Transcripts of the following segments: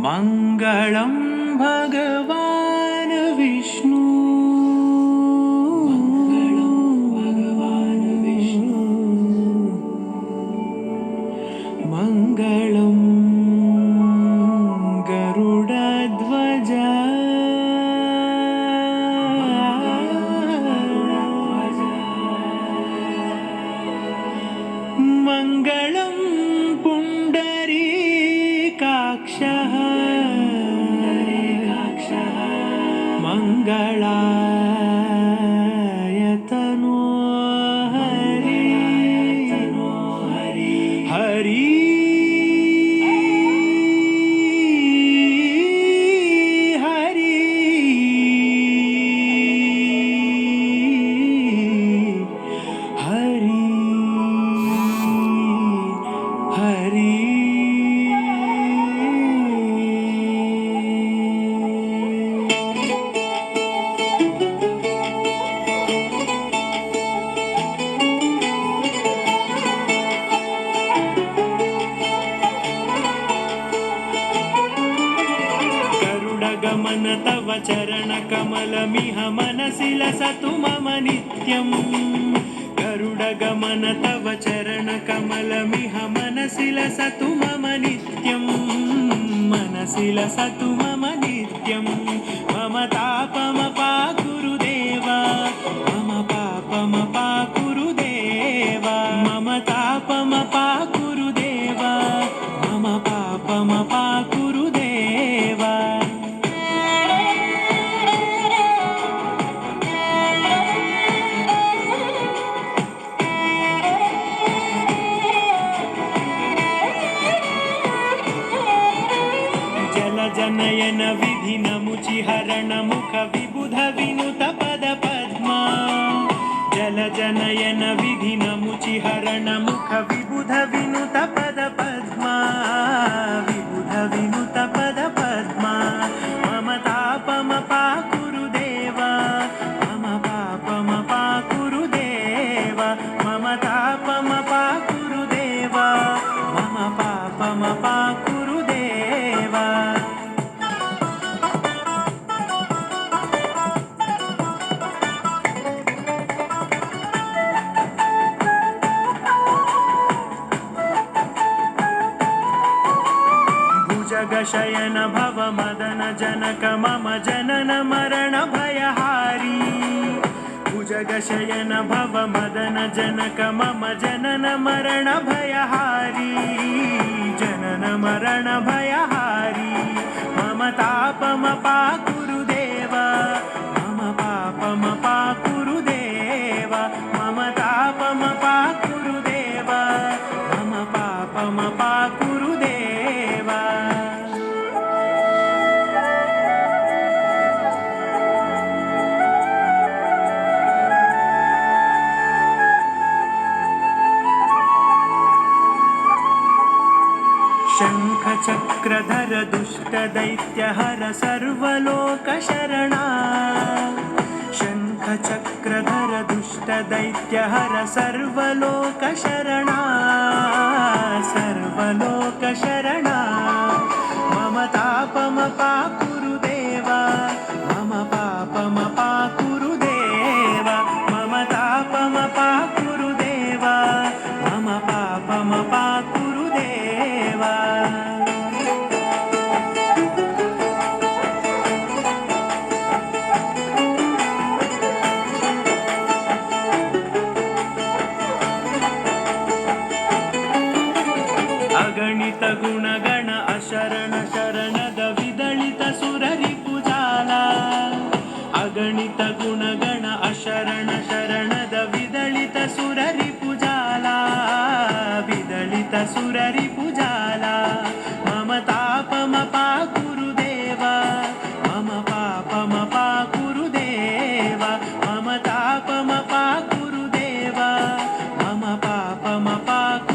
मङ्गलं भगवान् विष्णु मङ्गलं गरुडध्वज मङ्गलं पुण्डरीकाक्षः मङ्गलाय तनो हरि हरि हरि हरि हरि गरुडगमन तव चरणकमलमिह मनसि लसतु मम नित्यम् गरुडगमन तव चरणकमलमिह मनसि लसतु मम नित्यम् मनसि लसतु मम नित्यम् मम तापमपाकुरुदेव मम पापमपाकुरुदेव मम तापमपाकुरुदेव मम पापमपाकुरुदेव जनयन विधिनमुचिहरण मुख विबुध विनुत पद पद्मा जल जनयन विधिनमुचिहरण मुख विबुध विनुत पद पद्मा विबुध विनुत पद पद्मा मम तापमपाकुरुदेव मम पापमपाकुरुदेव मम तापमपाकुरुदेव मम पापमपाकुरुदेव जगशयन भव मदन जनक मम जनन मरण भयहारी भुजगशयन भव मदन जनक मम जनन मरण भयहारी जनन मरण भयहारी मम तापमपाकुरुदेव मम पापमपाकुरुदेव मम तापमपाकुरुदेव मम पापमपाकुरुदेव शङ्खचक्रधर दुष्टदैत्यहर सर्वलोकशरणा शङ्खचक्रधर दुष्टदैत्यहर सर्वलोकशरणा सर्वलोकशरणा मम तापमपाकुरुदेव मम पापमपाकुरुदेव मम तापमपाकुरुदेव मम पापमपाकुरुदेव अगणित गुणगण अशरण शरणद विदलित सुररिपुजाला अगणित गुणगण अशरण शरणद विदलित सुररिपुजाला विदलित सुररिपुजाला मम तापमपाकुरुदेव मम पापमपाकुरुदेव मम तापमपाकुरुदेव मम पापमपाकुरुदेव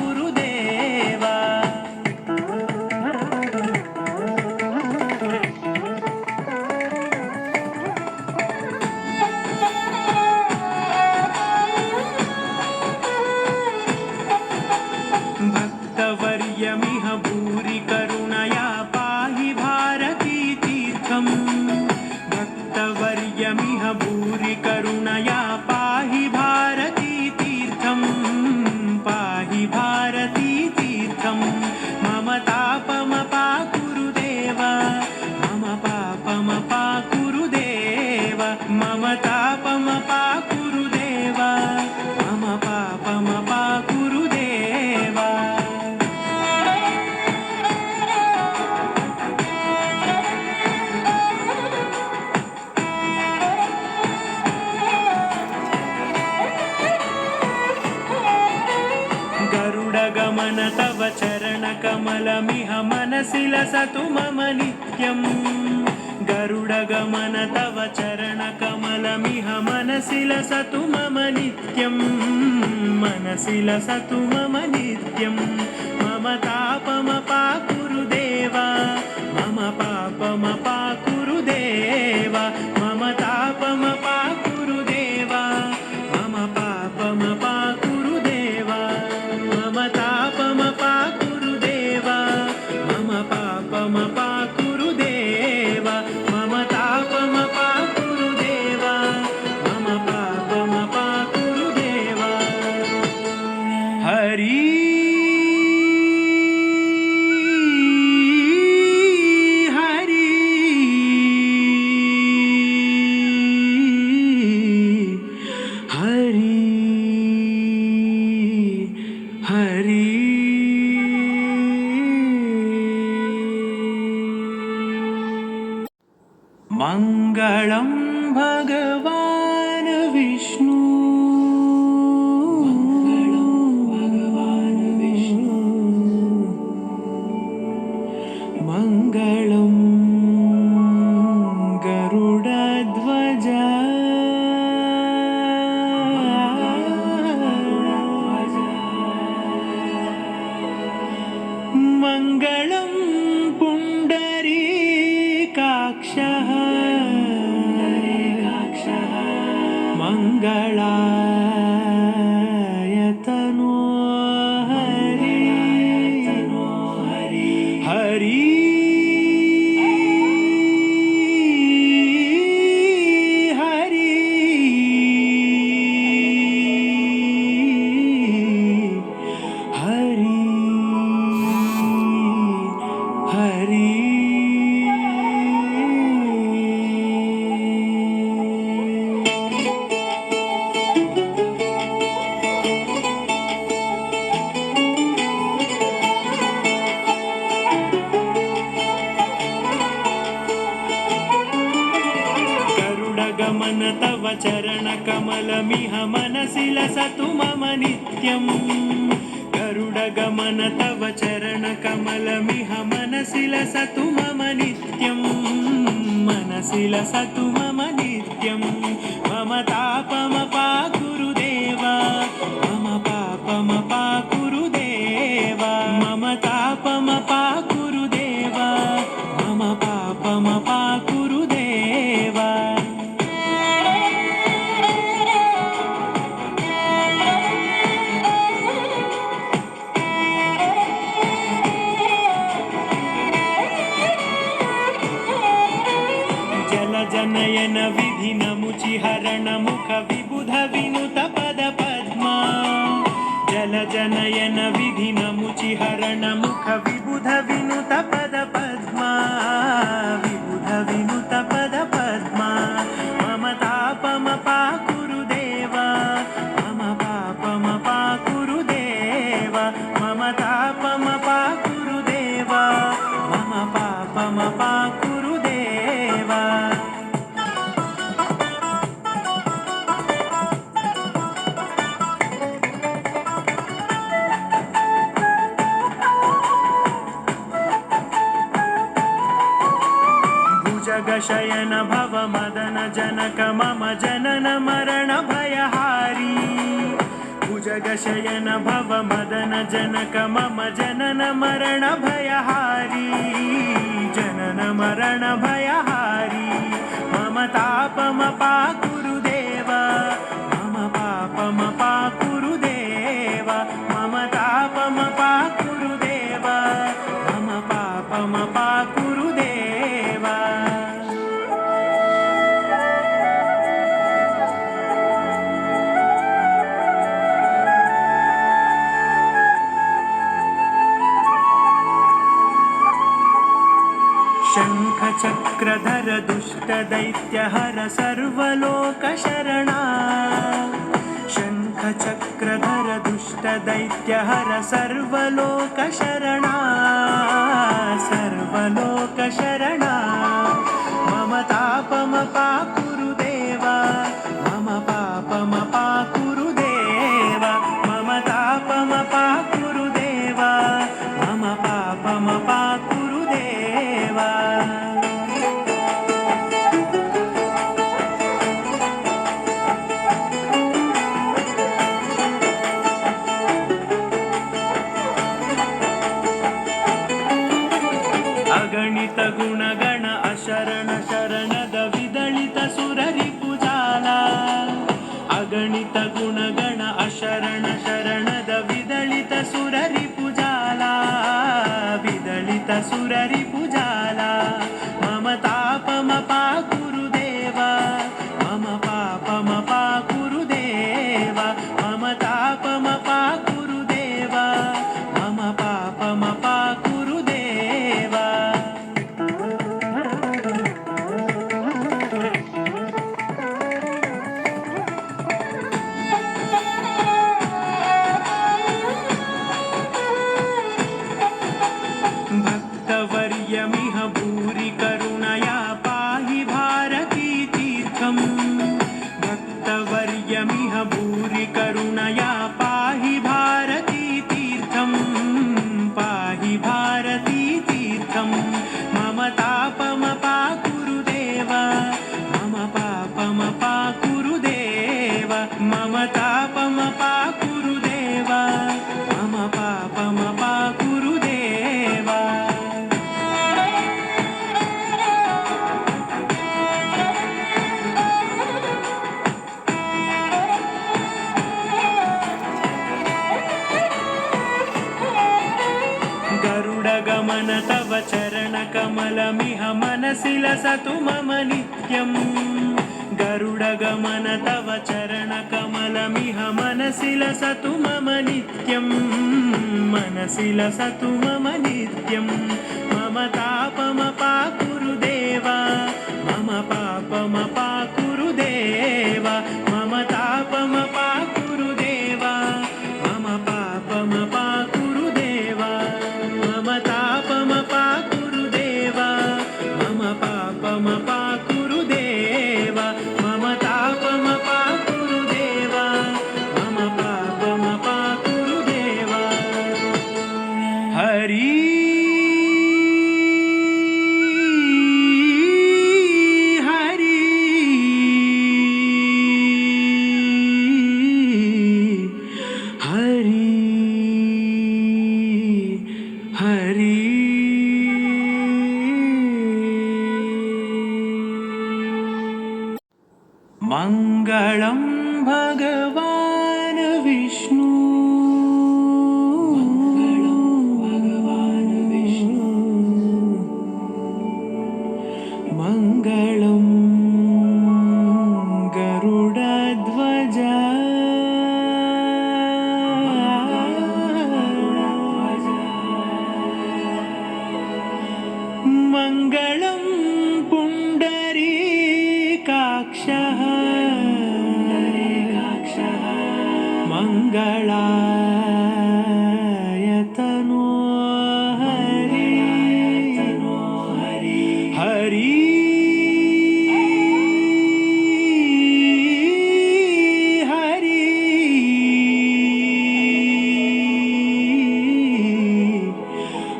भक्तवरी गरुडगमन तव चरणकमलमिह मनसि लसतु मम नित्यम् गरुडगमन तव चरणकमलमिह मनसि लसतु मम नित्यं मनसि लसतु मम नित्यं मम तापमपाकुरु देवा मम पापमपाकुरु देवा मम तापमपाकुरु देवा मम पापमपाकुरु देवा मम तापमपाकुरु देवा मम पापमपाकुरु देवा मम तापमपाकुरु देवा मम पापमपाकुरु देवा हरि मंगलम भगवान विष्णु मंगलम गरुडध्वज मंगलम पुंडरीकाक्षः मंगलायतनो हरि हरि हरि हरि हरि गरुडगमन तव चरणकमलमिह मनसि लसतु मम नित्यं गरुडगमन तव चरणकमलमिह मनसि लसतु मम नित्यं मनसि लसतु मम नित्यं मम तापमपाकुरु देवा मम पापमपाकुरु देवा मम तापमपाकुरु देवा मम पापमपाकुरु देवा जनयन विधिनमुचिहरण मुख विबुध विनुत पद पद्मा जल जनयन विधिनमुचिहरण मुख विबुध विनुत पद पद्मा विबुध विनुत पद पद्मा मम तापमपाकुरु देवा मम पापमपाकुरु देवा मम तापमपाकुरु देवा मम पापमपाकुरु देवा जगशयन भव मदन जनक मम जनन मरण भयहारी भुजगशयन भव मदन जनक मम जनन मरण भयहारी जनन मरण भयहारी मम तापमपाकुरु देवा मम पापमपाकुरु देवा मम तापमपाकुरु देवा मम पापमपाकुरु देवा शङ्खचक्रधर दुष्टदैत्यहर सर्वलोकशरणा शङ्खचक्रधर दुष्टदैत्यहर सर्वलोकशरणा सर्वलोकशरणा मम तापमपाकुरु देवा मम पापमपाकुरु देवा मम तापमपाकुरु देवा ಅಗಣಿತ ಗುಣಗಣ ಅಶರಣ ಶರಣದ ವಿದಳಿತ ಸುರರಿಪುಜಾಲ ಅಗಣಿತ ಗುಣಗಣ ಅಶರಣ ಶರಣದ ವಿದಳಿತ ಸುರರಿಪುಜಾಲ ವಿದಳಿತ ಸುರರಿಪುಜಾಲ ಮಮ ತಾಪಮ ಪಾ ಗುರುದೇವ ಮಮ ಪಾಪಮ ಪಾ ಗುರುದೇವ ಮಮ ತಾಪಮ ಪಾ ಗುರುದೇವ ಮಮ ಪಾಪಮ ಪಾ ಗುರುದೇವ. ಭಕ್ತವರ್ಯಮಿಹ ಭೂರಿ ಕರುಣಯಾ ಪಾಹಿ ಭಾರತೀ ತೀರ್ಥಂ ಭಕ್ತವರ್ಯಮಿಹ ಭೂರಿ ಕರುಣಯಾ ಪಾಹಿ ಭಾರತೀ ತೀರ್ಥಂ ಪಾಹಿ ಭಾರತೀ ತೀರ್ಥಂ ಮಮ ತಾಪಮ ಪಾ ಗುರುದೇವ ಮಮ ಪಾಪಮ ಪಾ ಗುರುದೇವ ಮಮ ತಾಪಮ ಪಾ ಗುರುದೇವ ಮಮ ಪಾಪಮ ಪಾ ಗುರುದೇವ. ಗರುಡಗಮನ ತವ ಚರಣ ಕಮಲಮಿಹ ಮನಸಿ ಲಸತು ಮಮ ನಿತ್ಯಂ ಗರುಡಗಮನ ತವ ಚರಣ ಕಮಲಮಿಹ ಮನಸಿ ಲಸತು ಮಮ ನಿತ್ಯಂ ಮನಸಿ ಲಸತು ಮಮ ನಿತ್ಯಂ ಮಮ ತಾಪಮ ಪಾ ಗುರುದೇವ ಮಮ ಪಾಪಮ ಪಾ ಗುರುದೇವ ಮಮ ತಾಪಮ ಪಾ ಗುರುದೇವ ಮಮ ಪಾಪಮ ಪಾ ಗುರುದೇವ ಮಮ ತಾಪಮ ಪಾ ಗುರುದೇವ ಮಮ ಪಾಪಮ ಪಾ ಗುರುದೇವ ಮಮ ತಾಪಮ ಪಾ ಗುರುದೇವ ಮಮ ಪಾಪಮ ಪಾ ಗುರುದೇವ. ಹರಿ ಹರಿ ಹರಿ ಹರಿ ಮಂಗಳಂ ಭಗವಾನ್ ವಿಷ್ಣು ಮಂಗಳಂ ಗರುಡಧ್ವಜ ಮಂಗಳಂ ಪುಂಡರೀಕಾಕ್ಷಃ ಮಂಗಳಾಯತನೋ ಹರಿ ಹರಿ ಹರಿ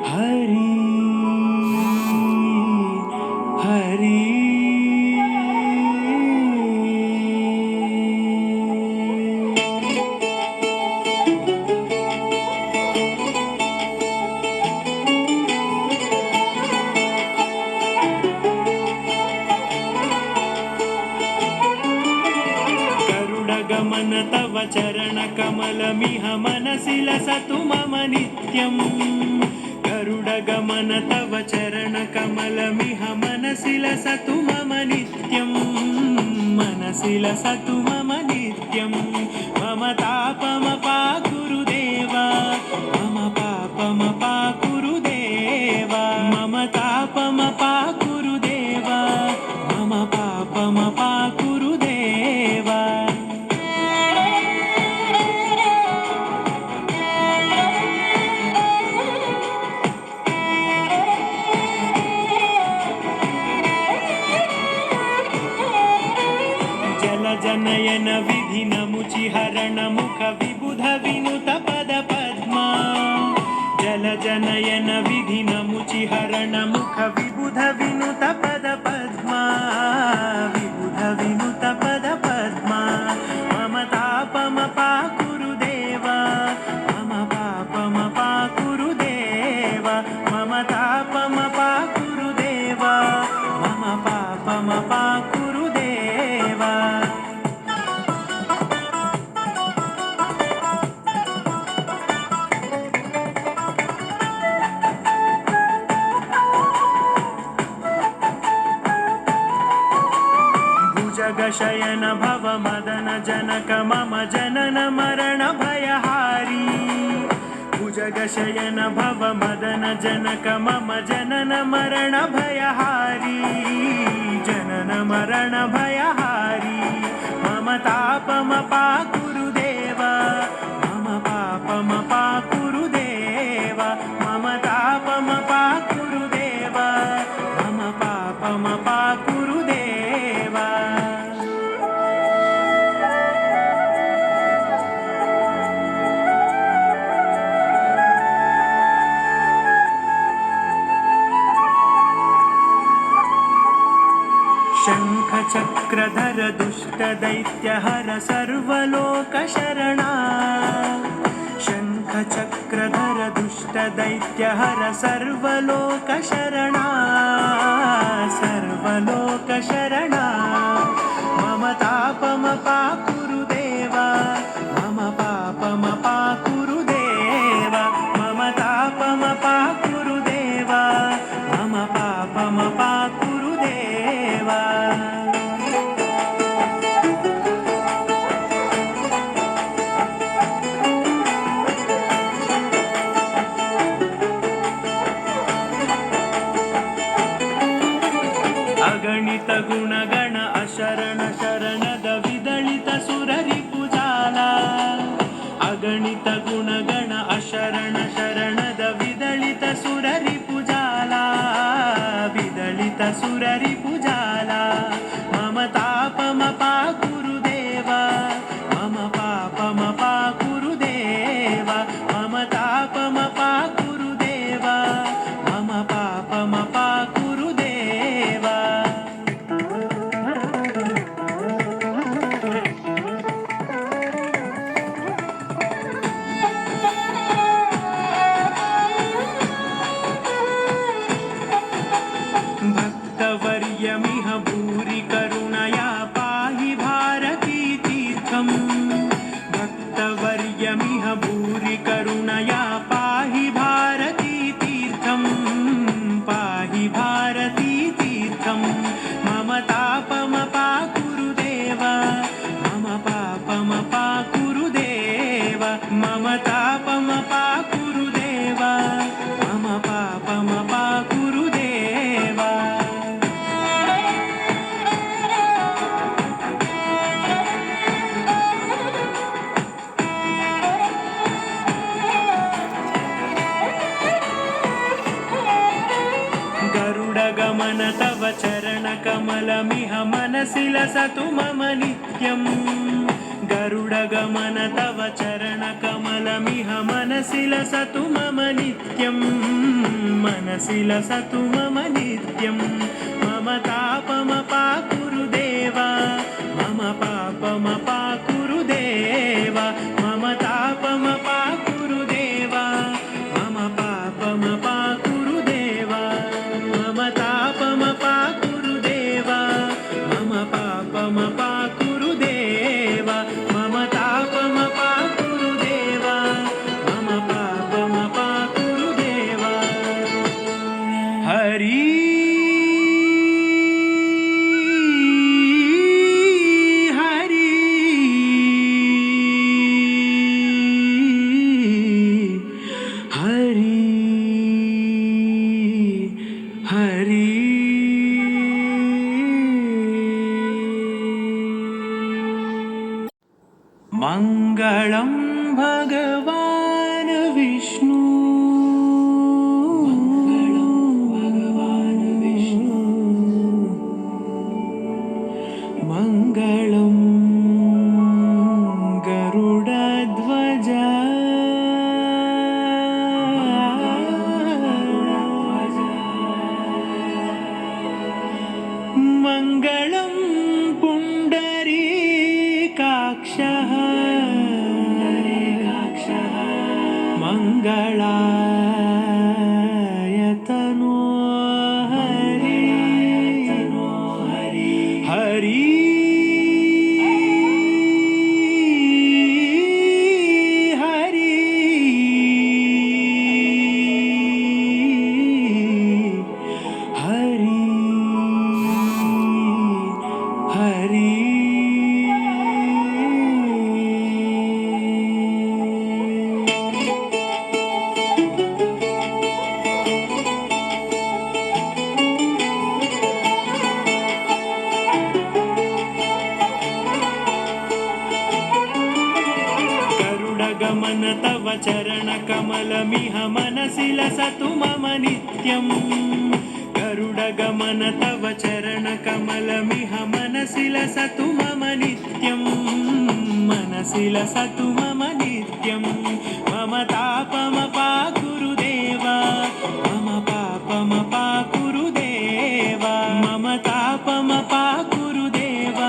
ಹರಿ ಹರಿ ಗರುಡಗಮನ ತವ ಚರಣ ಕಮಲಮಿಹ ಮನಸಿ ಲಸತು ಮಮ ನಿತ್ಯಂ ಗರುಡಗಮನ ತವ ಚರಣ ಕಮಲಮಿಹ ಮನಸಿ ಲಸತು ಮಮ ನಿತ್ಯಂ ಮನಸಿ ಲಸತು ಮಮ ನಿತ್ಯಂ ಮಮ ತಾಪಮ ಪಾ ಗುರುದೇವ ಮಮ ಪಾಪಮ ಪಾ ಗುರುದೇವ ಮಮ ತಾಪಮ ಪಾ ಗುರುದೇವ ಮಮ ಪಾಪಮ ಪಾ ಗುರುದೇವ. ಜಲಜನಯನ ವಿಧಿನ ಮುಚಿ ಹರಣ ಮುಖ ವಿಬುಧ ವಿನುತ ಪದ ಪದ್ಮ ಜಲಜನಯನ ವಿಧಿನ ಮುಚಿ ಹರಣ ಮುಖ ವಿಬುಧ ವಿನುತ ಪದ ಪದ್ಮ ವಿಬುಧ ವಿನುತ ಪದ ಪದ್ಮ ಮಮ ತಾಪಮ ಪಾ ಗುರುದೇವ ಮಮ ಪಾಪಮ ಪಾ ಗುರುದೇವ ಮಮ ತಾಪಮ ಪಾ भुजगशयन भव मदन जनक मम जनन मरण भयहारी भुजगशयन भव मदन जनक मम जनन मरण भयहारी जनन मरण भयहारी मम तापमपा कुरुदेव मम पापमपा कुरुदेव मम तापमपा कुरुदेव मम पापमपा कुरुदेव शङ्खचक्रधर दुष्टदैत्यहर सर्वलोकशरणा शङ्खचक्रधर दुष्टदैत्यहर सर्वलोकशरणा सर्वलोकशरणा मम तापमपा कुरुदेव मम पापमपा कुरुदेव मम तापमपा कुरुदेव मम पापमपा कुरुदेव अगणित गुणगण अशरण शरणद विदलित सुररिपुजाला अगणित गुणगण अशरण शरणद विदलित सुररिपुजाला विदलित सुररिपुजाला मम तापमपा कुरुदेव मम पापमपा कुरुदेव मम तापमपा कुरुदेव मम पापमपा कुरुदेव भक्तवर्यमिह भूरि करुणया पाहि भारती तीर्थम् भक्तवर्यमिह भूरि करुणया पाहि भारती तीर्थम् पाहि भारती तीर्थम् मम तापमपा कुरुदेव मम पापमपा कुरुदेव मम तापमपा कुरुदेव मम पापमपा कुरुदेव गरुडगमन तव चरणकमलमिह मनसि लसतु मम नित्यम् गरुडगमन तव चरणकमलमिह मनसि लसतु मम नित्यम् मनसि लसतु मम नित्यम् मम तापमपा कुरुदेव मम पापमपा कुरुदेव मम तापमपा कुरुदेव मम पापमपा कुरुदेव मम तापमपा कुरुदेव मम पापमपा कुरुदेव मम तापमपा कुरुदेव मम पापमपा कुरुदेव हरि मंगलं भगवान विष्णु मंगलं गरुडध्वज मंगलं पुण्डरीकाक्षः तव चरणकमलमिह मनसि लसतु मम नित्यम् गरुडगमन तव चरणकमलमिह मनसि लसतु मम नित्यम् मनसि लसतु मम नित्यम् मम तापमपाकुरुदेव मम पापमपाकुरुदेव मम तापमपाकुरुदेव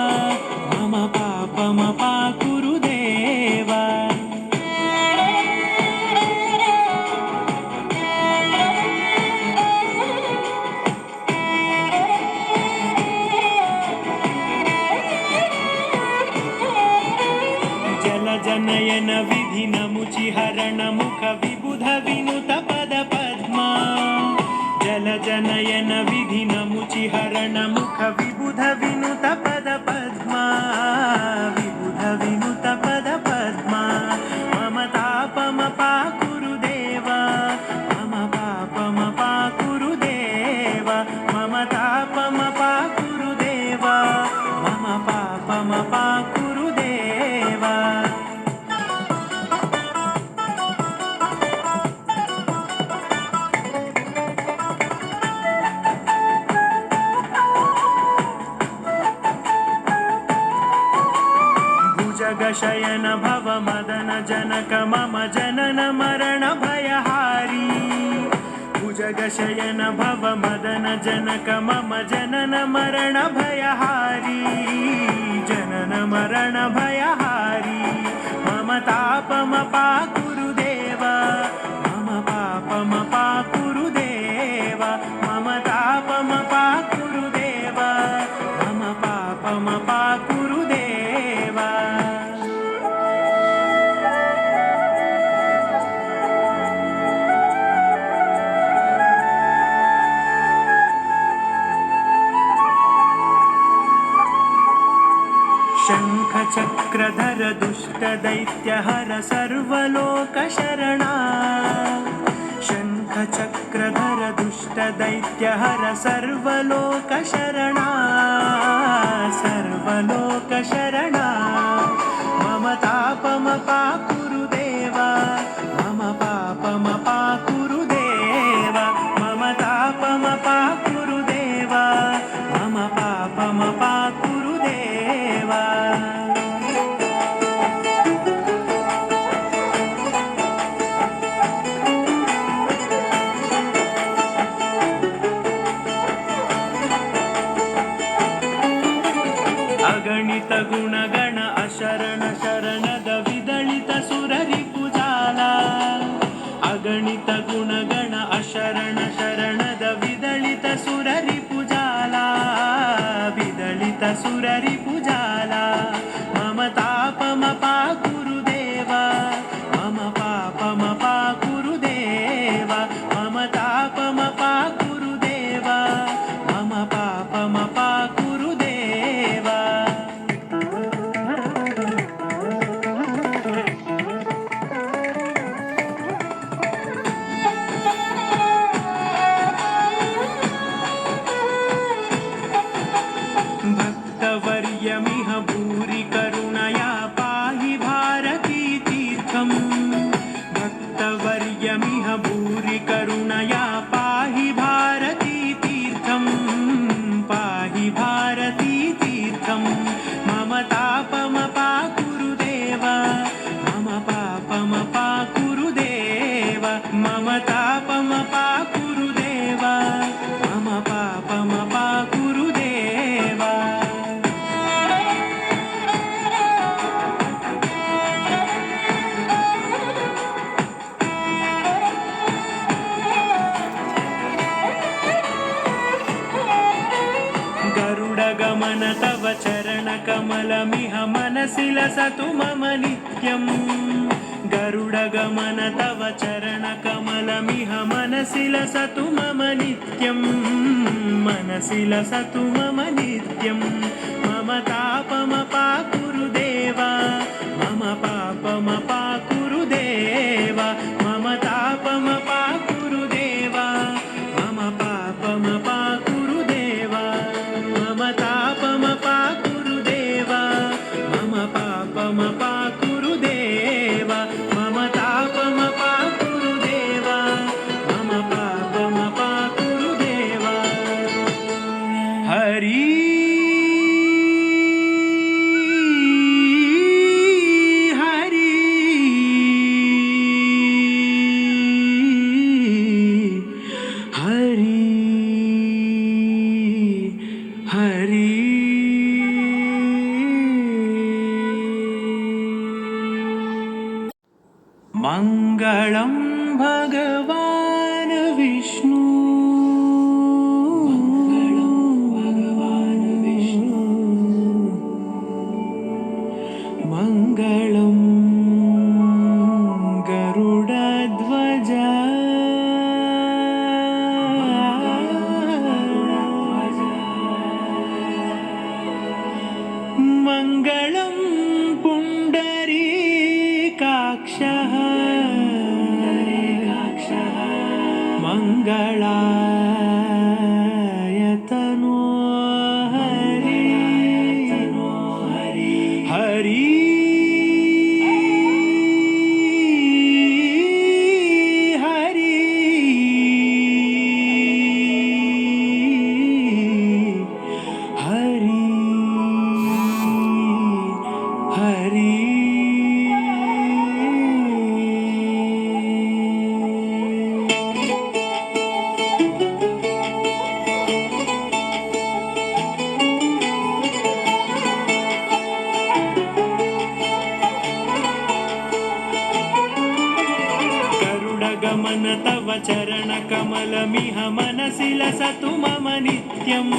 मम पापमपाकुरुदेव जनयन विधिनमुचिहरण मुख विबुध विनुत पद पद्मा जल जनयन विधिनमुचिहरण मुख विबुध विनुत पद पद्मा विबुध विनुत पद पद्मा मम तापमपाकुरुदेव मम पापमपाकुरुदेव मम तापमपाकुरुदेव मम पापमपाकुरुदेव शयन भव मदन जनक मम जनन मरण भयहारी भुजग शयन भव मदन जनक मम जनन मरण भयहारी जनन मरण भयहारी मम तापमपाकुरुदेव मम पापमपाकुरुदेव मम तापमपाकुरुदेव मम पापमपाकुरुदेव शङ्खचक्रधर दुष्टदैत्यहर सर्वलोकशरणा शङ्खचक्रधर दुष्टदैत्यहर सर्वलोकशरणा सर्वलोकशरणा मम तापमपाकुरुदेव मम पापमपाकुरुदेव मम तापमपाकुरुदेव मम पापमपाकुरुदेव अगणित गुणगण अशरण शरणद विदलित सुररिपुजाला अगणित गुणगण अशरण शरणद विदलित सुररिपुजाला विदलित सुररिपुजाला मम तापमपाकुरुदेव मम पापमपाकुरुदेव मम तापमपाकुरुदेव मम पापमपाकुरुदेव भक्तवर्यमिह भूरि करुणया पाहि भारती तीर्थम् भक्तवर्यमिह भूरि करुणया पाहि भारती तीर्थम् पाहि भारती तीर्थम् मम तापमपाकुरुदेव मम पापमपाकुरुदेव मम तापमपाकुरुदेव मम पापमपाकुरुदेव गरुडगमन तव चरणकमलमिह मनसि लसतु मम नित्यम् गरुडगमन तव चरणकमलमिह मनसि लसतु मम नित्यम् मनसि लसतु मम नित्यम् मम तापमपाकुरुदेव मम पापमपाकुरुदेव मम तापमपाकुरुदेव मम पापमपाकुरुदेव मम तापमपाकुरुदेव मम पापमपाकुरुदेव मम हरि मंगलम भगवान विष्णु मंगलम गरुड़ध्वज मंगलम पुंडरीकाक्षः मंगलायतनो हरि हरि हरि हरि हरि गमन तव चरण कमलमिह मनसि लसतु मम नित्यं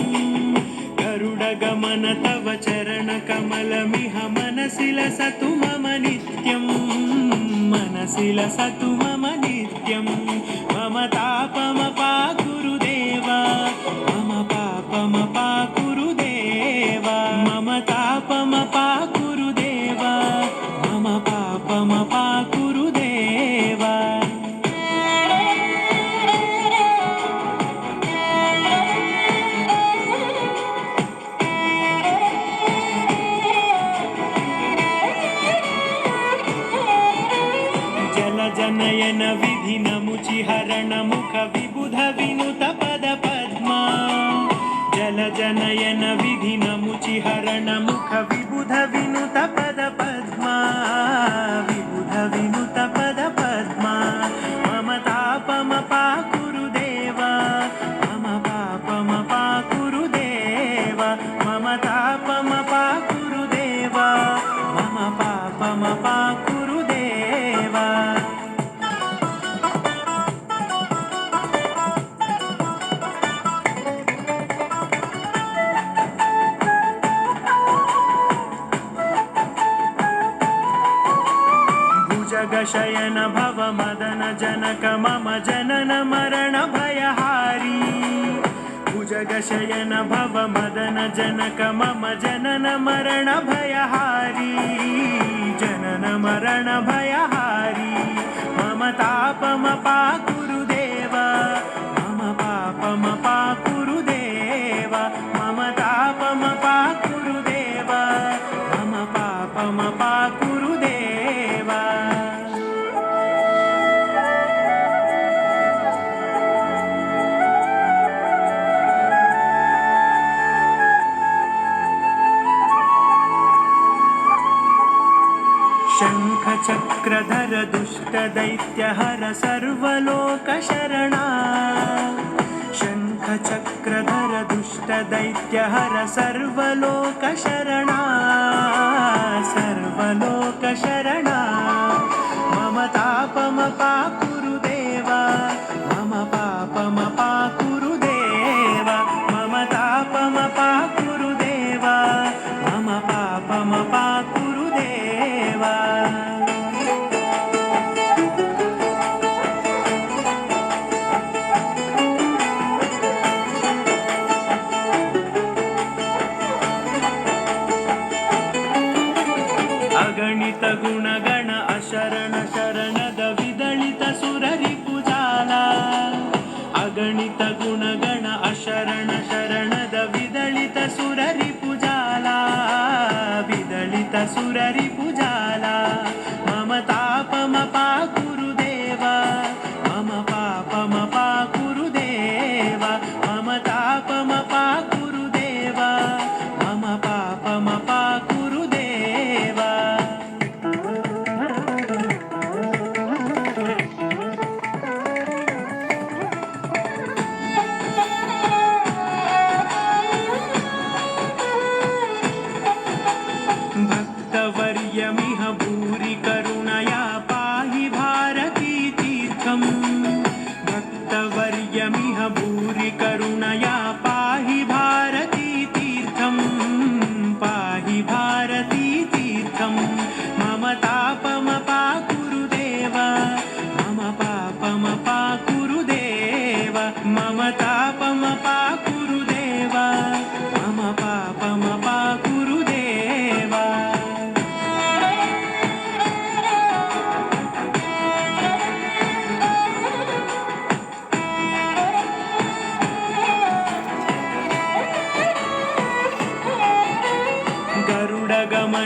गरुडगमन तव चरण कमलमिह मनसि लसतु मम नित्यं मनसि लसतु मम नित्यं मम तापमपाकुरु देवा मम पापमपाकुरु देवा मम तापमपाकुरु देवा मम पापमपाकुरु देवा जनयन विधि नमुचि हरण मुख विबुध विनुत पद पद्मा जल जनयन विधि नमुचि हरण मुख विबुध विनुत पद पद्मा विबुध विनुत पद पद्मा मम तापमपाकुरु देवा मम पापमपाकुरु देवा मम तापमपाकुरु देवा मम पापमपाकुरु देवा जगशयन भव मदन जनक मम जनन मरण भयहारी भुजगशयन भव मदन जनक मम जनन मरण भयहारी जनन मरण भयहारी मम तापमपाकुरु देवा मम पापमपाकुरु देवा मम तापमपाकुरु देवा मम पापमपाकुरु देवा शङ्खचक्रधर दुष्टदैत्यहर सर्वलोकशरणा शङ्खचक्रधर दुष्टदैत्यहर सर्वलोकशरणा सर्वलोकशरणा मम तापमपाकुरु देवा मम पापमपाकुरु देवा मम तापमपाकुरु देवा मम पापमपाकुरु देवा अगणित गुणगण अशरण शरणद विदलित सुररिपुजाला अगणित गुणगण अशरण शरणद विदलित सुररिपुजाला विदलित सुररिपुजाला मम तापमपाकुरु देवा मम पापमपाकुरु देवा मम तापमपाकुरु देवा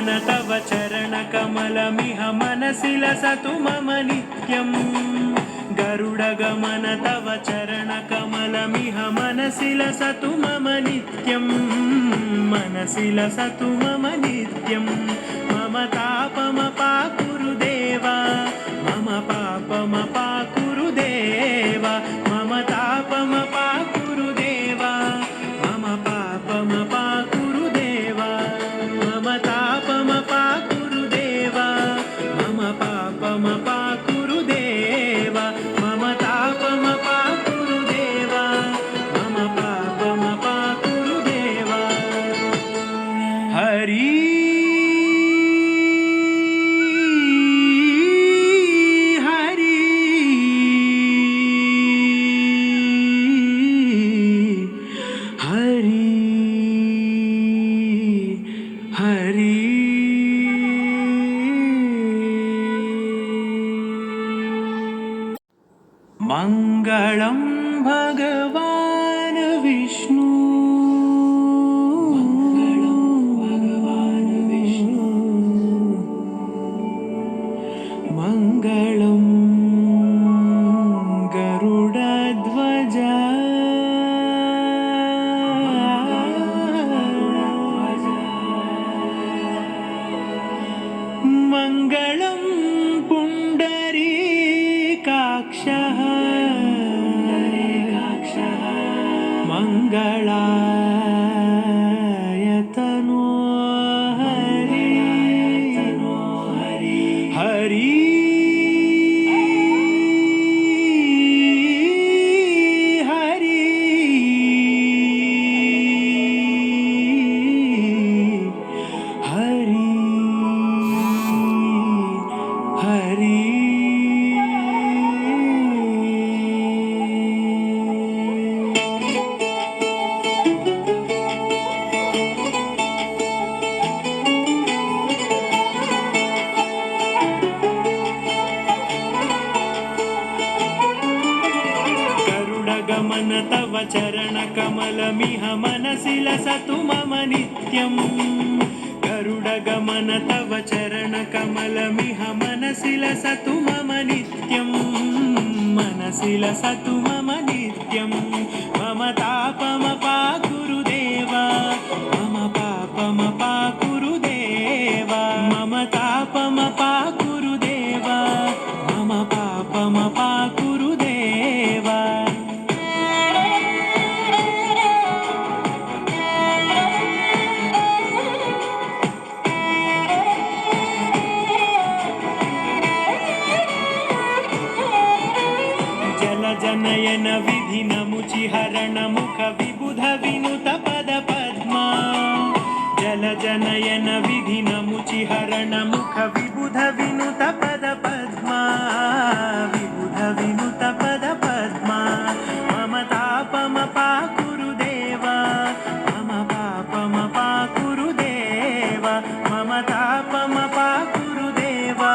गरुडगमन तव चरणकमलमिह मनसि लसतु मम नित्यम् गरुडगमन तव चरणकमलमिह मनसि लसतु मम नित्यम् मनसि लसतु मम नित्यम् मम तापमपाकुरु देवा मम पापमपाकुरु देवा मम तापमपाकुरु देवा मम पापमपाकुरु देवा मम तापमपाकुरु देवा मम पापमपाकुरु देवा मम तापमपाकुरु देवा मम पापमपाकुरु देवा हरि मंगलम भगवान विष्णु मंगलम गरुडध्वज मंगलम पुंडरीकाक्षः मंगलायतनो हरि हरि हरि हरि हरि गरुडगमन तव चरणकमलमिह मनसि लसतु मम नित्यम् गरुडगमन तव चरणकमलमिह मनसि लसतु मम नित्यम् मनसि लसतु मम नित्यम् मम तापमपाकुरु देवा मम पापमपाकुरु देवा मम तापमपाकुरु देवा मम पापमपाकुरु देवा जनयन विधिन मुचिहरण मुख विबुध विनुत पद पद्मा जल जनयन विधिन मुचिहरण मुख विबुध विनुत पद पद्मा विबुध विनुत पद पद्मा मम तापमपाकुरु देवा मम पापमपाकुरु देवा मम तापमपाकुरु देवा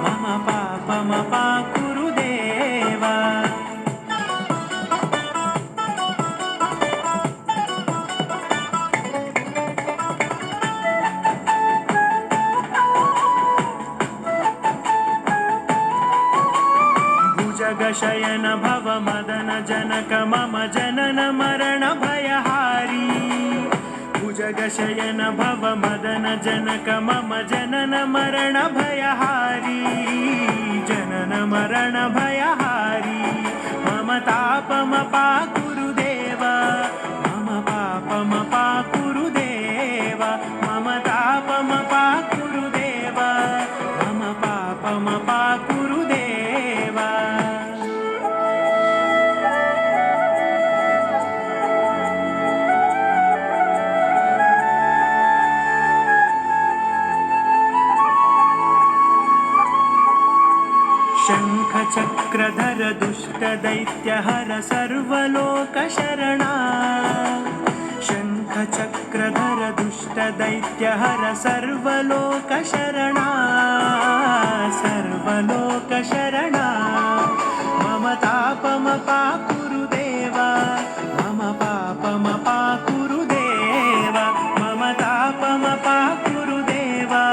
मम पापमपाकुरु देवा जगशयन भव मदन जनक मम जनन मरण भयहारी भुजगशयन भव मदन जनक मम जनन मरण भयहारी जनन मरण भयहारी मम तापमपाकुरु देवा मम पापमपाकुरु देवा मम तापमपाकुरु देवा मम पापमपाकुरु देवा शङ्खचक्रधर दुष्टदैत्यहर सर्वलोकशरणा शङ्खचक्रधर दुष्टदैत्यहर सर्वलोकशरणा सर्वलोकशरणा मम तापमपाकुरु देवा मम पापमपाकुरु देवा मम तापमपाकुरु देवा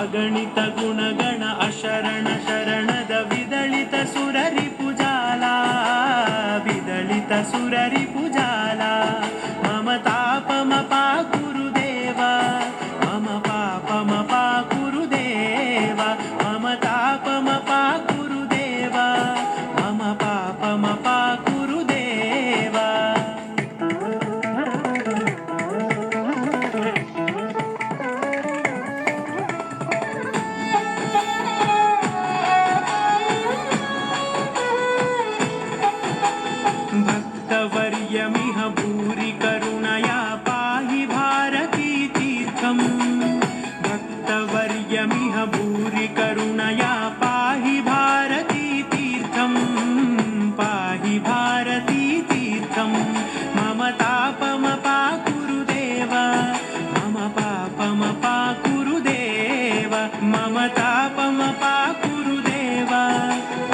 ಅಗಣಿತ ಗುಣಗಣ ಅಶರಣ ಶರಣದ ವಿದಳಿತ ಸುರರಿ ಪುಜಾಲ ವಿದಳಿತ ಸುರರಿ ಪುಜಾಲ ಮಮ ತಾಪಮ ಪಾ ಗುರುದೇವ ಮಮ ಪಾಪಮ ಪಾ ಗುರುದೇವ ಮಮ ತಾಪಮ ಪಾ ಗುರುದೇವ ಮಮ ಪಾಪಮ ಪಾ ಗುರುದೇವ. भक्तवर्यमिह भूरि करुणया पाहि भारती तीर्थम् भक्तवर्यमिह भूरि करुणया पाहि भारती तीर्थम् पाहि भारती तीर्थम् मम तापम पा गुरुदेव मम पापम पा गुरुदेव मम तापम पा गुरुदेव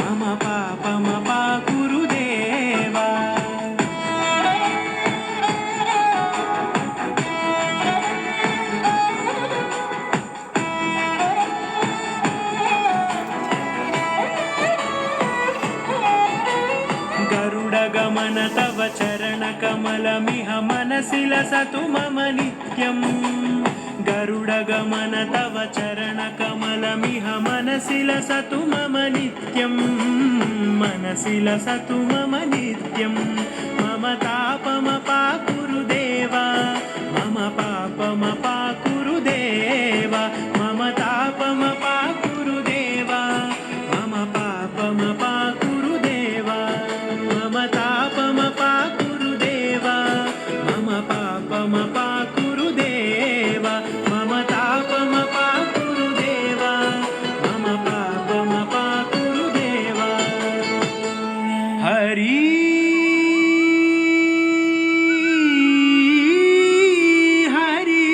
मम पापम पा गुरुदेव. गरुडगमन तव चरणकमलमिह मनसि लसतु मम नित्यम् गरुडगमन तव चरणकमलमिह मनसि लसतु मम नित्यम् मनसि लसतु मम नित्यम् मम तापम पा गुरुदेव मम पापम पा गुरुदेव मम तापम पा गुरुदेव मम पापम पा गुरुदेव मम तापम पा गुरुदेव मम पापम पा गुरुदेव मम तापम पा गुरुदेव मम पापम पा गुरुदेव. हरि हरि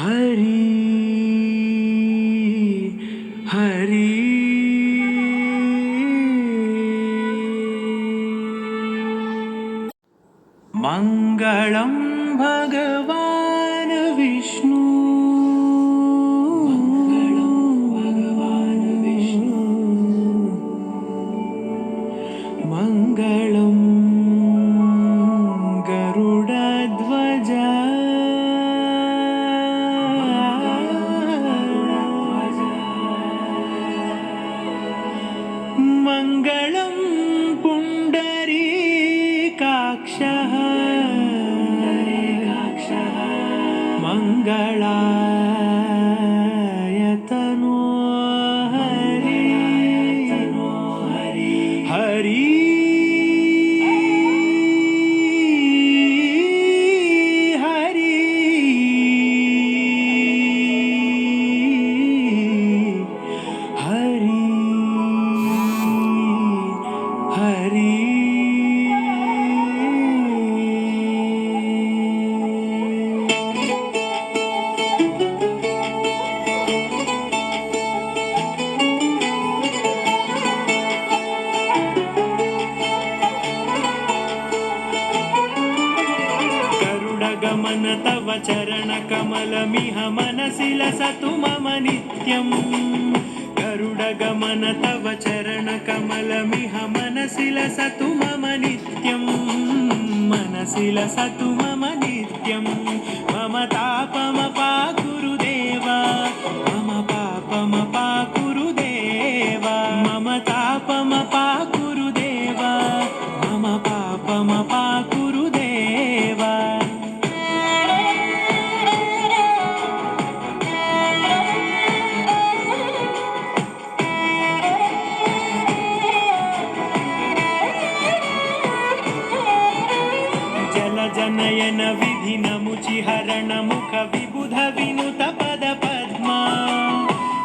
हरि हरि. मङ्गलं भगवान् विष्णु मङ्गलं गरुडध्वज मङ्गलं पुण्डरीकाक्षः मङ्गलायतनो हरि हरि हरि हरि हरि. गरुडगमन तव चरणकमलमिह मनसि लसतु मम नित्यम् गरुडगमन तव चरणकमलमिह मनसि लसतु मम नित्यम् मनसि लसतु मम नित्यम् मम तापम पा गुरुदेव मम पापम पा गुरुदेव मम तापम पा गुरुदेव मम पापम पा गुरुदेव. जनयन विधिन मुचिहरण मुख विबुध विनुत पद पद्मा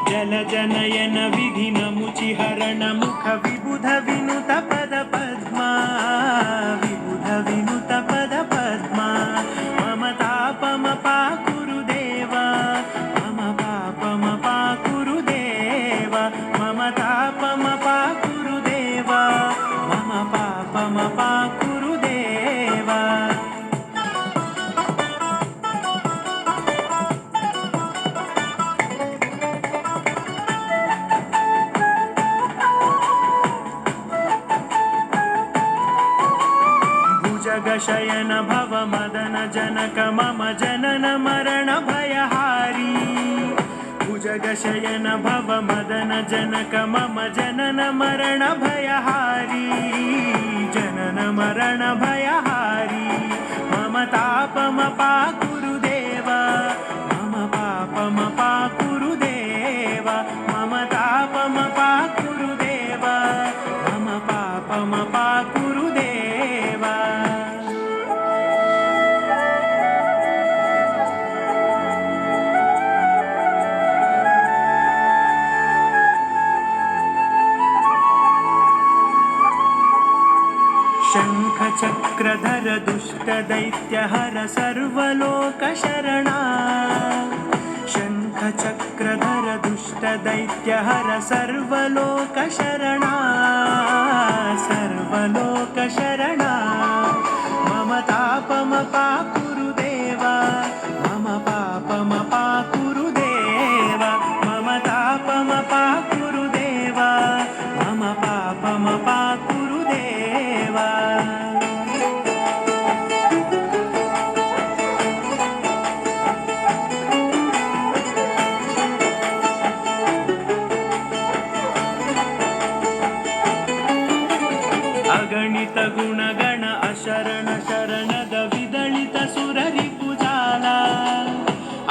जल जनयन विधिन मुचिहरण मुख विबुध विनुत पद पद्मा विबुध विनुत पद पद्मा मम तापम पा गुरुदेव मम पापम पा गुरुदेव मम तापम पा गुरुदेव मम पापम पा गुरुदेव. शयन भव मदन जनक मम जनन मरण भयहारी भुजगशयन भव मदन जनक मम जनन मरण भयहारी जनन मरण भयहारी मम तापमपाकुरुदेव मम पापमपाकुरुदेव मम तापमपाकुरुदेव मम पापमपाकुरुदेव शङ्खचक्रधर दुष्टदैत्यहर सर्वलोकशरणा शङ्खचक्रधर दुष्टदैत्यहर सर्वलोकशरणा सर्वलोकशरणा मम तापमपाकुरुदेव मम पापमपाकुरुदेव मम तापमपाकुरुदेव मम पापमपाकुरुदेव अगणित गुणगण अशरण शरणद विदलित सुररिपुजाला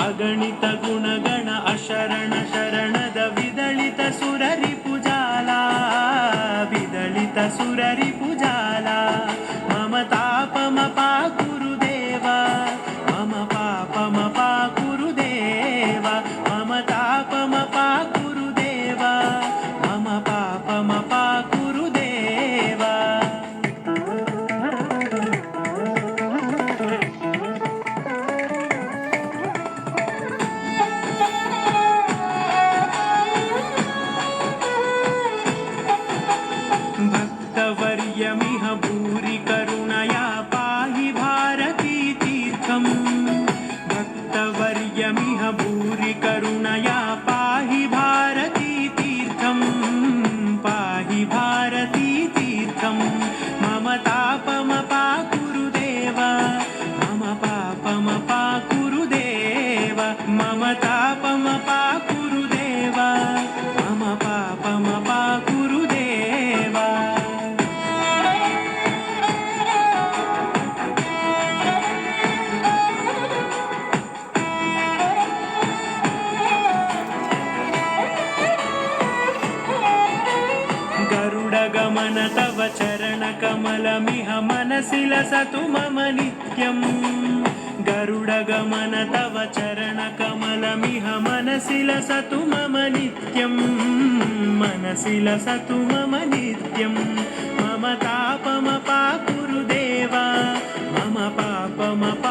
अगणित गुणगण अशरण शरणद विदलित सुररिपुजाला विदलित सुररिपुजाला मम तापमपाकुरुदेव मम पापमपाकुरुदेव मम तापमपाकुरुदेव मम पापमपाकुरुदेव भक्तवर्यमिह भूरि करुणया पाहि भारती तीर्थम् भक्तवर्यमिह भूरि करुणया पाहि भारती तीर्थम् पाहि भारती तीर्थम् मम तापमपाकुरुदेव मम पापमपाकुरुदेव मम तापमपाकुरुदेव मम पापमपाकुरुदेव गरुडगमन तव चरणकमलमिह मनसि लसतु मम नित्यम् गरुडगमन तव चरणकमलमिह मनसि लसतु मम नित्यम् मनसि लसतु मम नित्यम् मम तापमपाकुरुदेव मम पापमपाकुरुदेव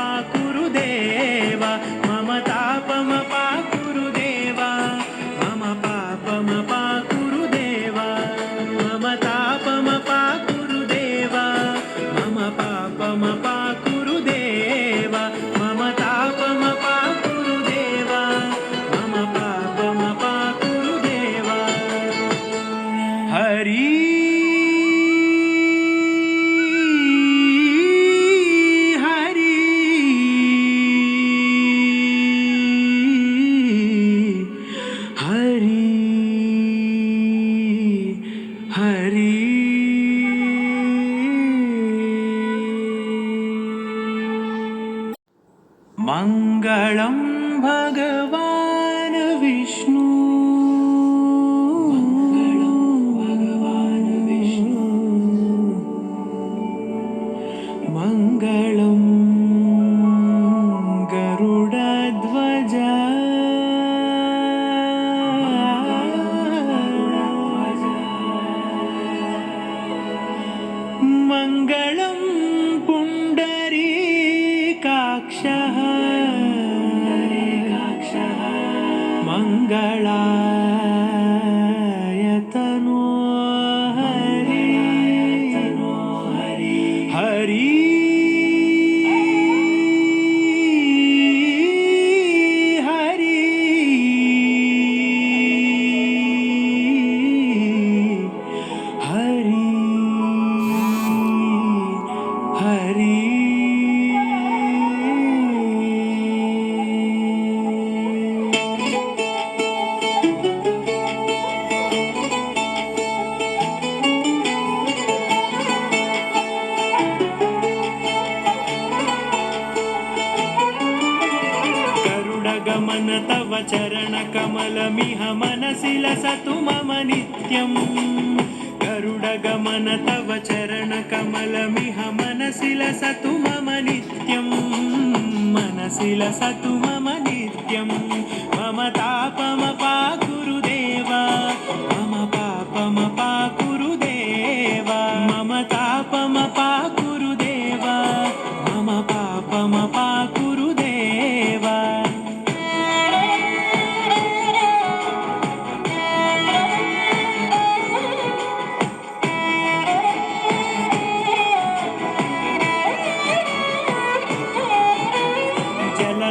मम तापमपाकुरुदेव मम पापमपाकुरुदेव मम तापमपाकुरुदेव मम पापमपाकुरुदेव मम तापमपाकुरुदेव मम पापमपाकुरुदेव हरि हरि हरि हरि मङ्गलं भगवान् विष्णु मङ्गलं गरुडध्वज मङ्गलं पुण्डरीकाक्षः मङ्गला गरुडगमन तव चरणकमलमिह मनसि लसतु मम नित्यम् गरुडगमन तव चरणकमलमिह मनसि लसतु मम नित्यम् मनसि लसतु मम नित्यम् मम तापमपाकुरुदेव मम पापमपाकुरुदेव मम तापमपाकुरुदेव मम पापमपाकुरुदेव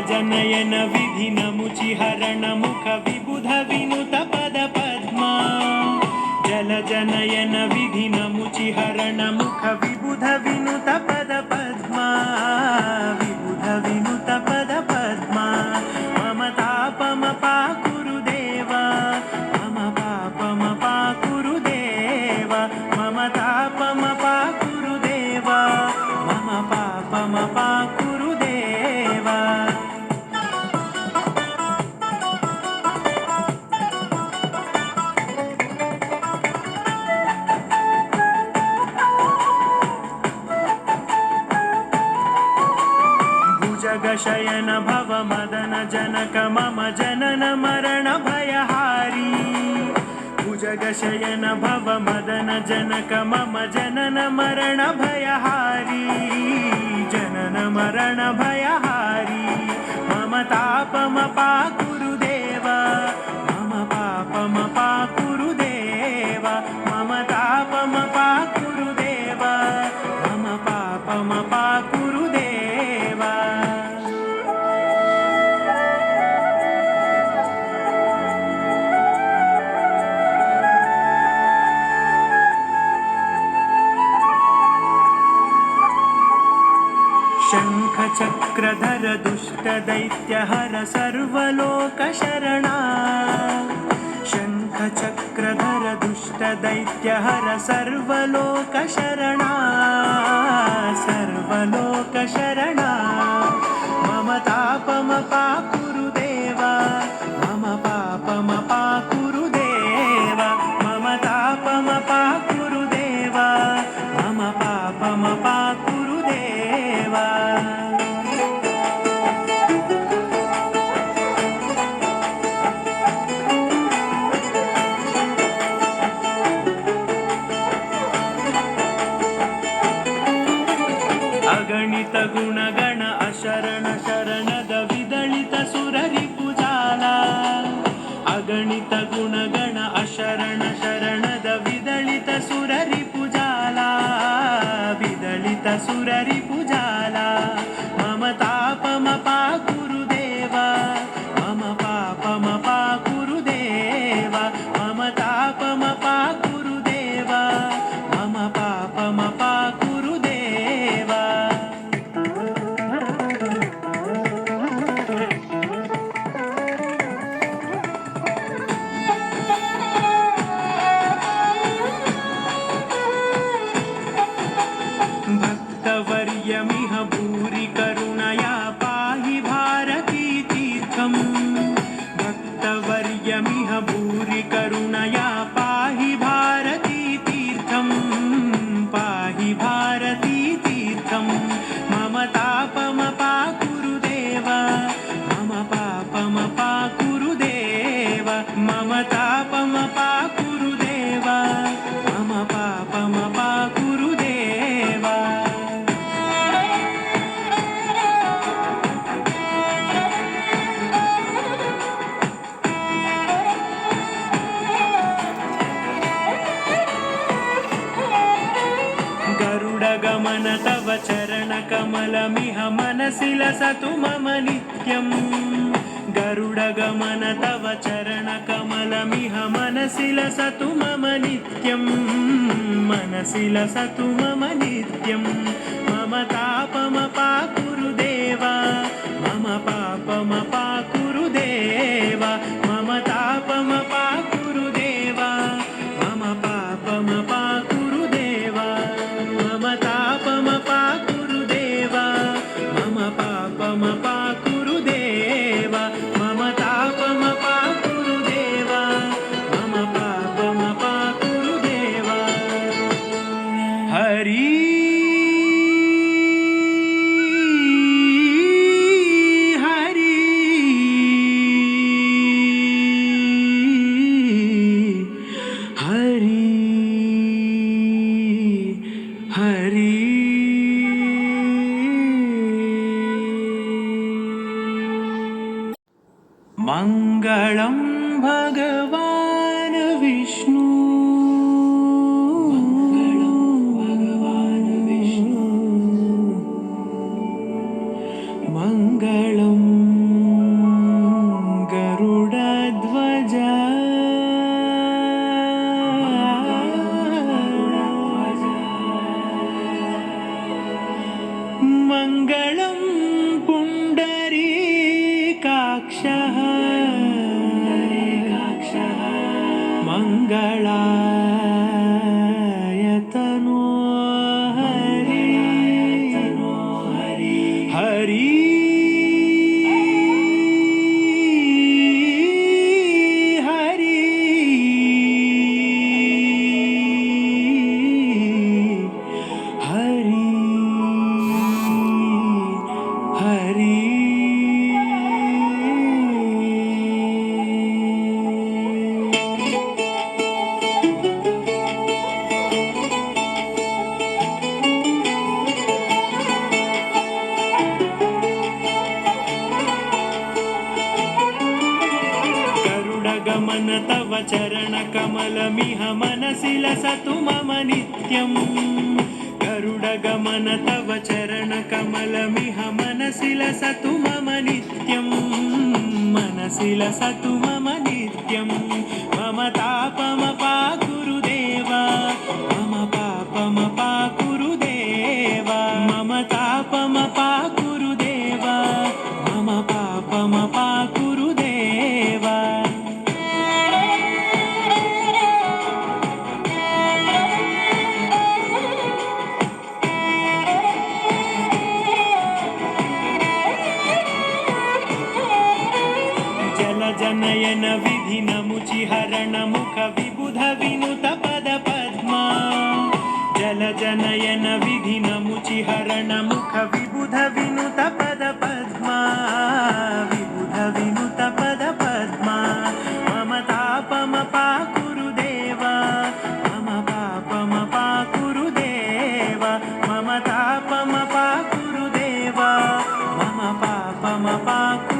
जनयन विधिनमुचिहरण मुख विबुध विनुत पद पद्मा जल जनयन विधिनमुचिहरण मुख विबुध विनुत पद पद्मा विबुध विनुत पद पद्मा मम तापमपाकुरुदेव मम पापमपाकुरुदेव मम तापमपाकुरुदेव मम पापमपाकुरुदेव शयन भव मदन जनक मम जनन मरण भयहारी भुजग शयन भव मदन जनक मम जनन मरण भयहारी जनन मरण भयहारी मम तापमपाकुरुदेव मम पापमपाकुरुदेव मम तापमपाकुरुदेव मम पापमपाकुरुदेव शङ्खचक्रधर दुष्टदैत्यहर सर्वलोकशरणा शङ्खचक्रधर दुष्टदैत्यहर सर्वलोकशरणा सर्वलोकशरणा मम तापमपाकुरुदेव मम पापमपाकुरुदेव मम तापमपाकुरुदेव मम पापमपाकुरुदेव अगणित गुणगण अशरण शरणद विदलित सुररिपुजाला अगणित गुणगण अशरण शरणद विदलित सुररिपुजाला विदलित सुररिपुजाला मम तापमपाकुरुदेव मम पापमपाकुरुदेव मम तापमपाकुरुदेव मम पापमपाकुरुदेव भक्तवर्यमिह भूरि करुणया पाहि भारती तीर्थम् भक्तवर्यमिह भूरि करुणया पाहि भारती तीर्थम् पाहि भारती तीर्थम् मम तापमपाकुरुदेव मम पापमपाकुरुदेव मम तापमपाकुरुदेव मम पापमपाकुरुदेव गरुडगमन तव चरणकमलमिह मनसि लसतु मम नित्यम् गरुडगमन तव चरणकमलमिह मनसि लसतु मम नित्यम् मनसि लसतु मम नित्यम् मम तापमपाकुरुदेव मम पापमपाकुरुदेव मम तापमपाकुरुदेव मम पापमपाकुरुदेव मम तापमपाकुरुदेव मम पापमपाकुरुदेव मङ्गलं भगवान् विष्णु मङ्गलं गरुडध्वज मङ्गलं पुण्डरीकाक्षः मङ्गलायतनो हरि हरि गमन तव चरणकमलमिह मनसि लसतु मम नित्यम् गरुडगमन तव चरणकमलमिह मनसि लसतु मम नित्यम् मनसि लसतु मम नित्यम् मम तापमपाकुरुदेव मम पापमपाकुरुदेव मम तापमपाकुरुदेव मम पापमपाकुरुदेव जनयन विधिनमुचिहरण मुख विबुध विनुत पद पद्मा जल जनयन विधिनमुचिहरण मुख विबुध विनुत पद पद्मा विबुध विनुत पद पद्मा मम तापमपाकुरुदेव मम पापमपाकुरुदेव मम तापमपाकुरुदेव मम पापमपाकुरुदेव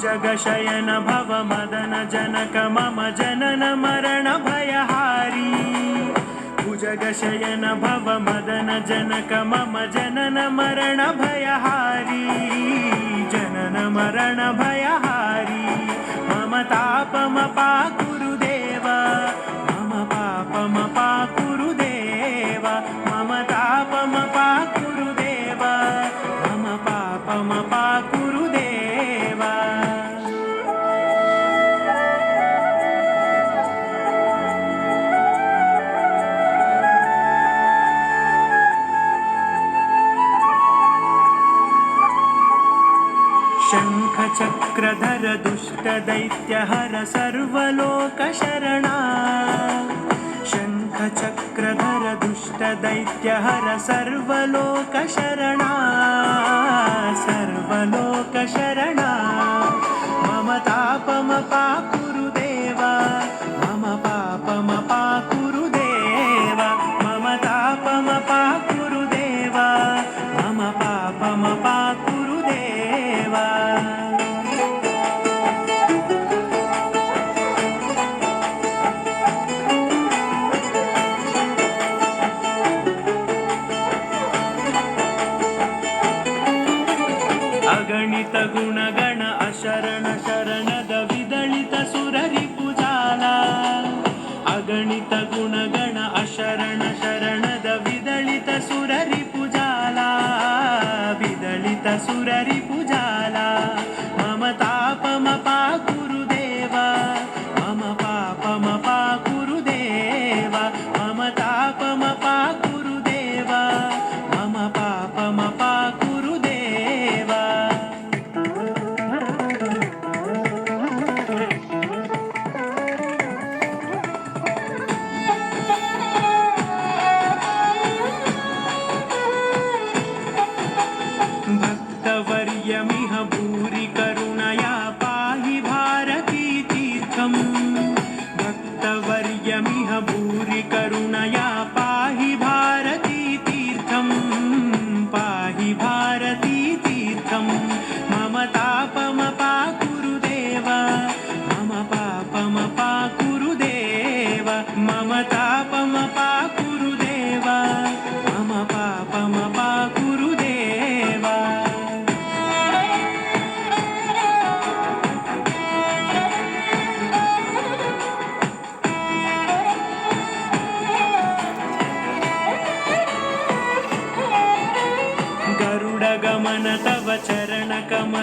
जगशयन भव मदन जनक मम जनन मरण भयहारी भुजगशयन भव मदन जनक मम जनन मरण भयहारी जनन मरण भयहारी मम तापमपाकुरुदेव मम पापमपाकुरुदेव मम तापमपाकुरुदेव मम पापमपाकुरुदेव शङ्खचक्रधर दुष्टदैत्यहर सर्वलोकशरणा शङ्खचक्रधर दुष्टदैत्यहर सर्वलोकशरणा सर्वलोकशरणा मम तापमपाकुरुदेव मम पापमपाकुरुदेव मम तापमपाकुरुदेव मम पापमपाकुरुदेव अगणित गुणगण अशरण शरणद विदलित सुररिपुजाला अगणित गुणगण अशरण शरणद विदलित सुररिपुजाला विदलित सुररिपुजाला मम तापमपाकुरुदेव मम पापमपाकुरुदेव मम तापमपाकुरुदेव मम पापमपाकुरुदेव भक्तवर्यमि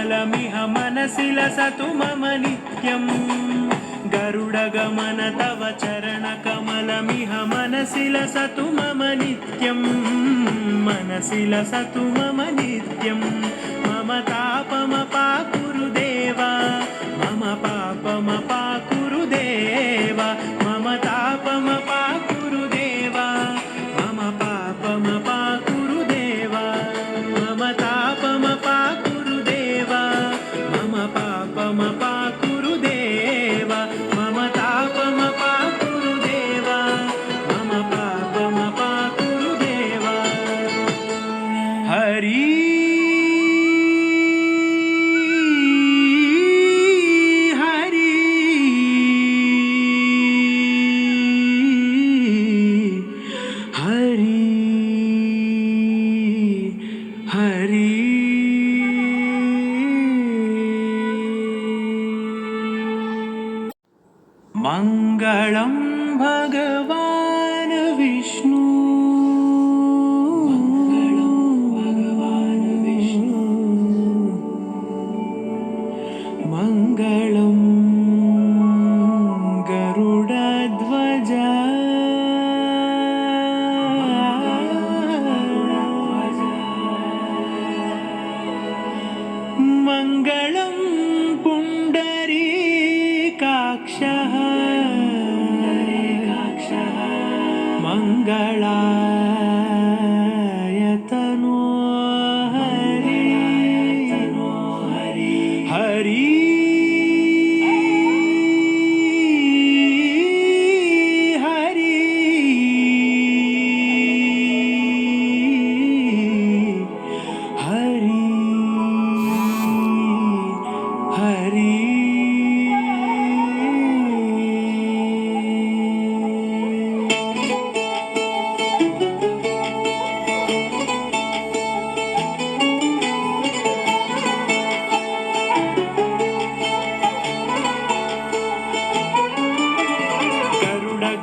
कमलमिह मनसि लसतु मम नित्यं गरुडगमन तव चरणकमलमिह मनसि लसतु मम नित्यं मनसि लसतु मम नित्यं मम तापमपाकुरु देवा मम पापमपाकुरु देवा मम तापमपाकुरु देवा मम पापमपाकुरु देवा मम तापमपाकुरु देवा मम पापमपाकुरु देवा मम तापमपाकुरु देवा मम पापमपाकुरु देवा हरि मंगलं भगवान् विष्णु मंगलं गरुडध्वज मंगलं पुण्डरीकाक्षः मंगलायतनो हरि हरि हरि हरि हरि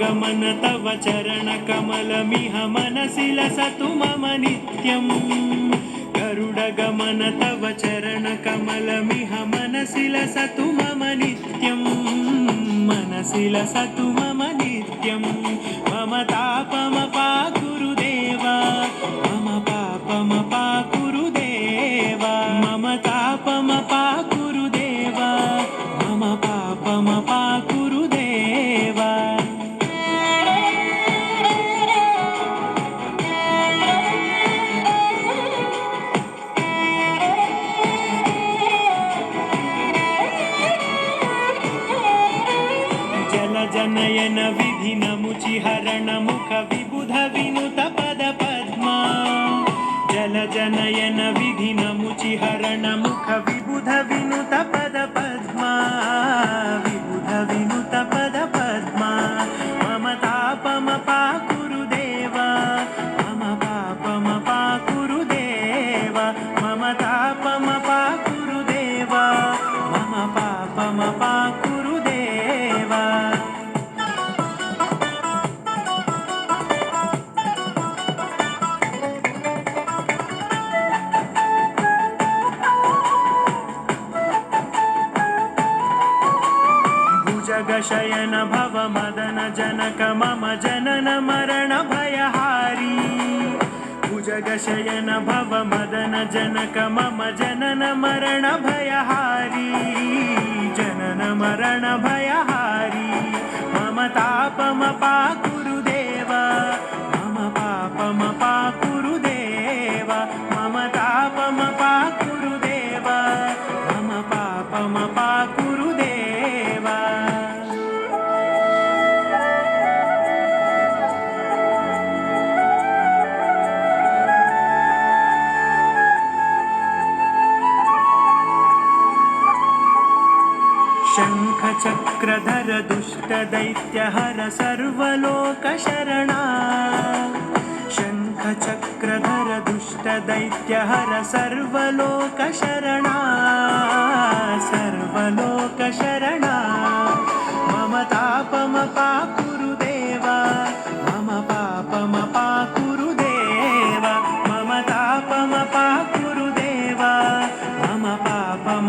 गमन तव चरणकमलमिह मनसि लसतु मम नित्यं गरुडगमन तव चरणकमलमिह मनसि लसतु मम नित्यं मनसि लसतु मम नित्यं मम तापमपाकुरु देवा मम पापमपाकुरु देवा मम तापमपाकुरु देवा मम पापमपाकुरु देवा जनयन विधिनमुचिहरण मुख विबुध विनुत पद पद्मा जल जनयन विधिनमुचिहरण मुख विबुध विनुत पद पद्मा विबुध विनुत पद पद्मा मम तापमपाकुरु देवा मम पापमपाकुरु देवा मम तापमपाकुरु देवा मम पापमपाकुरु देवा जगशयन भव मदन जनक मम जनन मरण भयहारी भुजगशयन भव मदन जनक मम जनन मरण भयहारी जनन मरण भयहारी मम तापमपाकुरु देवा मम पापमपाकुरु देवा मम तापमपाकुरु देवा मम पापमपाकुरु देवा शङ्खचक्रधर दुष्टदैत्यहर सर्वलोकशरणा शङ्खचक्रधर दुष्टदैत्यहर सर्वलोकशरणा सर्वलोकशरणा मम तापमपाकुरु देवा मम पापमपाकुरु देवा मम तापमपाकुरु देवा मम पापम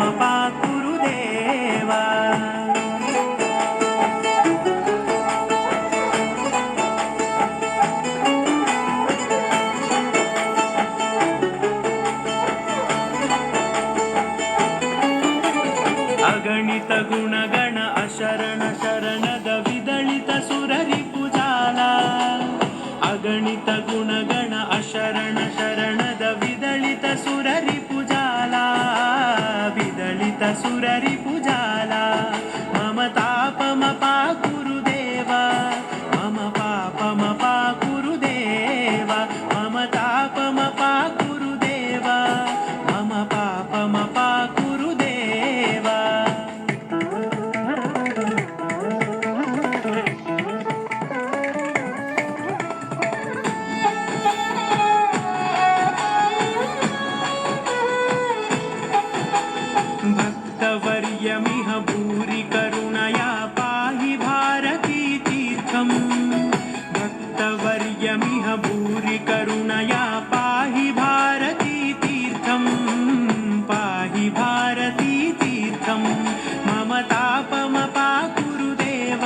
ಅಗಣಿತ ಗುಣಗಣ ಅಶರಣ ಶರಣದ ವಿದಳಿತ ಸುರರಿಪುಜಾಲ ಅಗಣಿತ ಗುಣಗಣ ಅಶರಣ ಶರಣದ ವಿದಳಿತ ಸುರರಿಪುಜಾಲ ವಿದಳಿತ ಸುರರಿಪುಜಾಲ ಮಮ ತಾಪಮ ಪಾಕುರುದೇವ ಮಮ ಪಾಪಮ ಪಾಕುರುದೇವ ಮಮ ತಾಪಮ ಪಾಕುರುದೇವ ಮಮ ಪಾಪಮ ಪಾಕುರುದೇವ. भक्तवर्यमिह भूरि करुणया पाहि भारती तीर्थम् भक्तवर्यमिह भूरि करुणया पाहि भारती तीर्थम् पाहि भारती तीर्थम् मम तापमपाकुरुदेव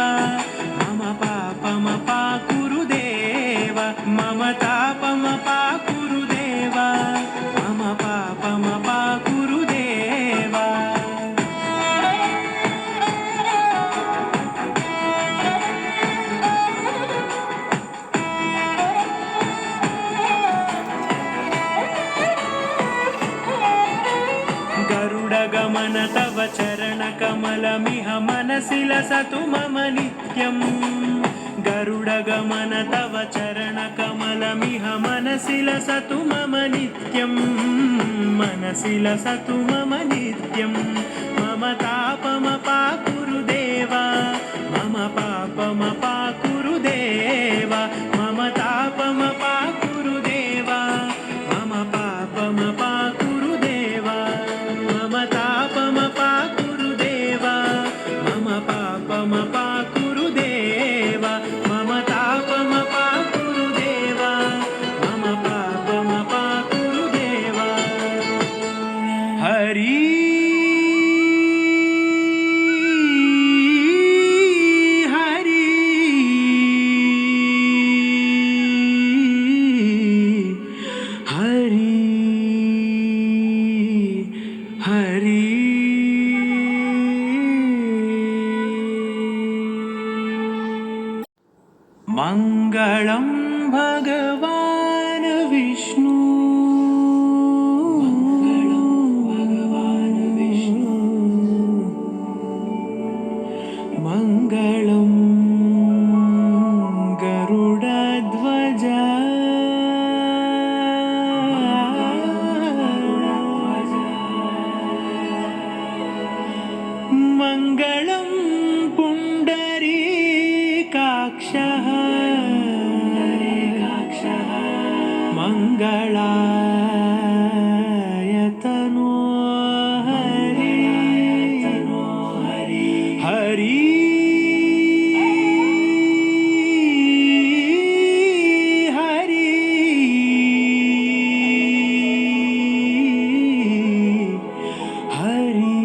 मम पापमपाकुरुदेव मम तापमपाकुरुदेव मम पापमपाकुरुदेव. गरुडगमन तव चरणकमलमिह मनसि लसतु मम नित्यम् गरुडगमन तव चरणकमलमिह मनसि लसतु मम नित्यम् मनसि लसतु मम नित्यम् मम तापमपाकुरुदेव मम पापमपाकुरुदेव मम तापमपाकुरुदेव मम पापमपाकुरुदेव मम तापमपाकुरुदेव मम पापमपाकुरुदेव मम तापमपाकुरुदेव मम पापमपाकुरुदेव. हरि हरि हरि हरि मंगलम भगवान विष्णु मंगलम गरुडध्वज मंगलम पुंडरीकाक्षः मंगलायतनो हरि हरि हरि हरि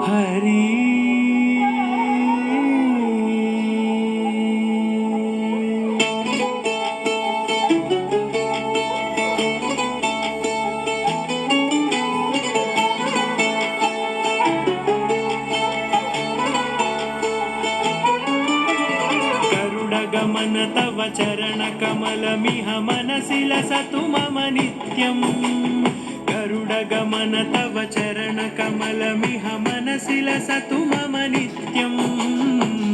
हरि गरुडगमन तव चरणकमलमिह मनसि लसतु मम नित्यम् गरुडगमन तव चरणकमलमिह मनसि लसतु मम नित्यम्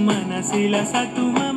मनसि लसतु मम